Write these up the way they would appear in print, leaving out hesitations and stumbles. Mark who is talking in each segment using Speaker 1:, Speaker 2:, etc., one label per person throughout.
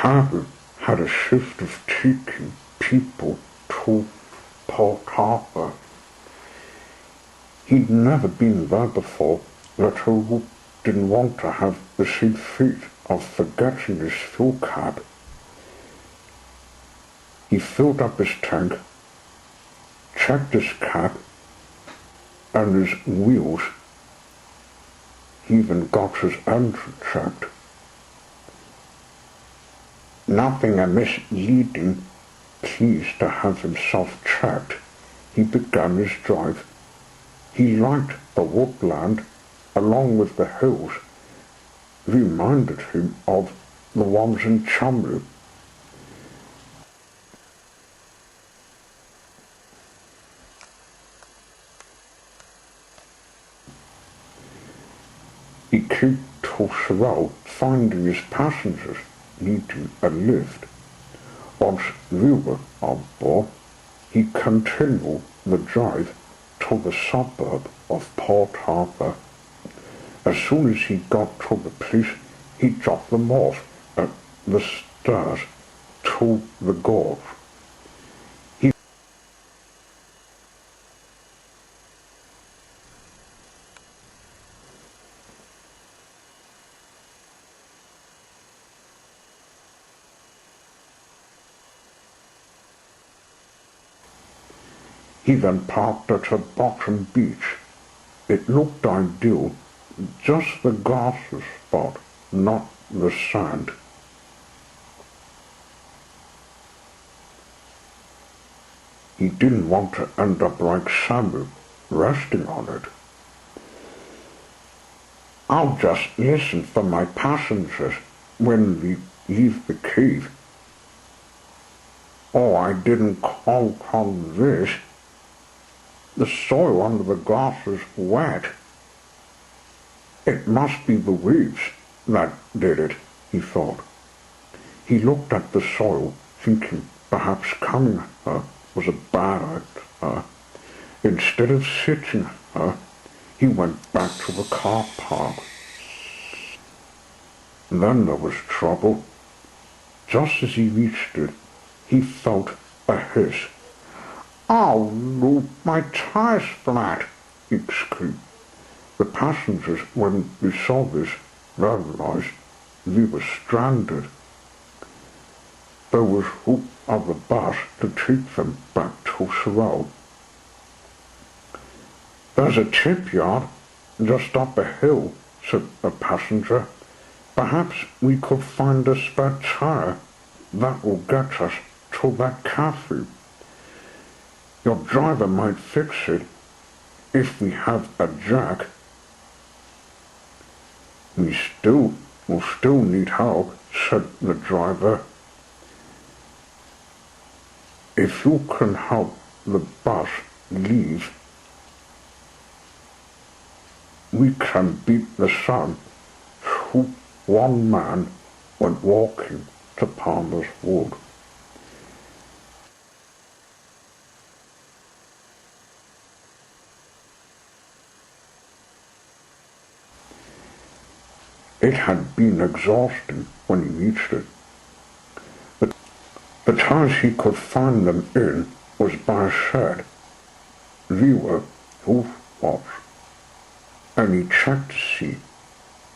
Speaker 1: Harvey had a shift of taking people to Port Harbour. He'd never been there before, let alone didn't want to have the same fate of forgetting his fuel cap. He filled up his tank, checked his cap and his wheels. He even got his engine checked. Nothing amiss leading, pleased to have himself checked, he began his drive. He liked the woodland, along with the hills, reminded him of the ones in Chumley. He came to Sorrel, finding his passengers needing a lift. Once we were on board, he continued the drive to the suburb of Port Harbour. As soon as he got to the place, he dropped them off at the stairs to the gorge. He then parked at a bottom beach. It looked ideal, just the grassy spot, not the sand. He didn't want to end up like Samuel, resting on it. I'll just listen for my passengers when we leave the cave. Oh, I didn't count on this. The soil under the grass is wet. It must be the waves that did it, he thought. He looked at the soil, thinking perhaps coming her was a bad idea. Instead of sitting her, he went back to the car park. Then there was trouble. Just as he reached it, he felt a hiss. "Oh no, my tire's flat!" he exclaimed. The passengers, when they saw this, realized they were stranded. There was hope of the bus to take them back to Sorrel. "There's a shipyard just up a hill," said a passenger. "Perhaps we could find a spare tire that will get us to that cafe. Your driver might fix it if we have a jack." "We will still need help," said the driver. "If you can help the bus leave, we can beat the sun." One man went walking to Palmer's Wood. It had been exhausting when he reached it. The times he could find them in was by a shed. They were roof-wash, and he checked to see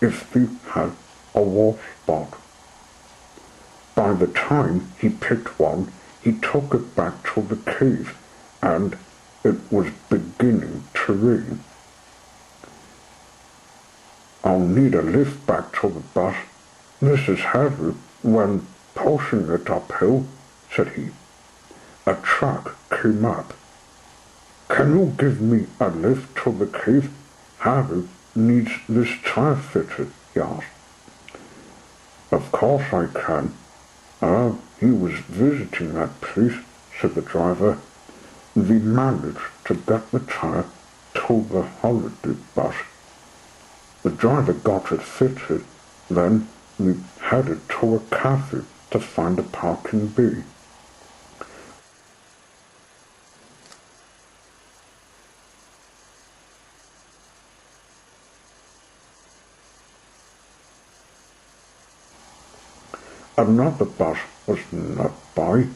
Speaker 1: if they had a wash spot. By the time he picked one, he took it back to the cave, and it was beginning to rain. "I'll need a lift back to the bus. This is heavy when pushing it uphill," said he. A truck came up. "Can you give me a lift to the cave? Harry needs this tire fitted," he asked. "Of course I can. He was visiting that place," said the driver. They managed to get the tire to the holiday bus. The driver got it fitted, then we headed to a cafe to find a parking bay. Another bus was nearby.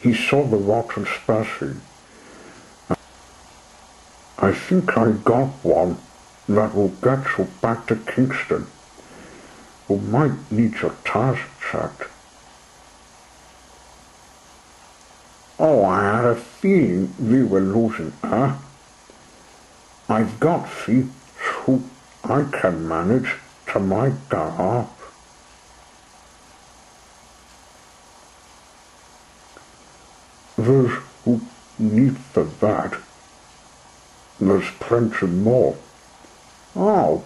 Speaker 1: He saw the water splashing. I think I got one that will get you back to Kingston. We might need your tires checked. Oh, I had a feeling we were losing her. I've got feet who I can manage to make that up. There's who need for that. There's plenty more. Oh,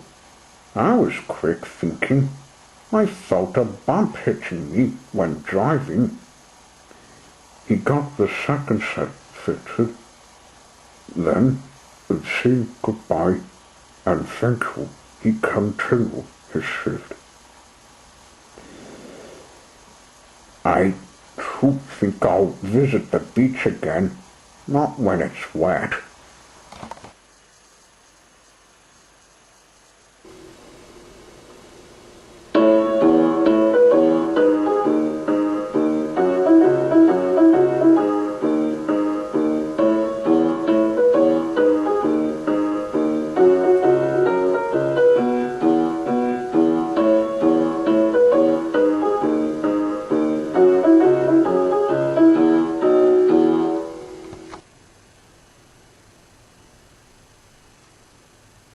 Speaker 1: I was quick thinking. I felt a bump hitting me when driving. He got the second set fitted. Then, with saying goodbye and thank you, he continued his shift. I do think I'll visit the beach again, not when it's wet.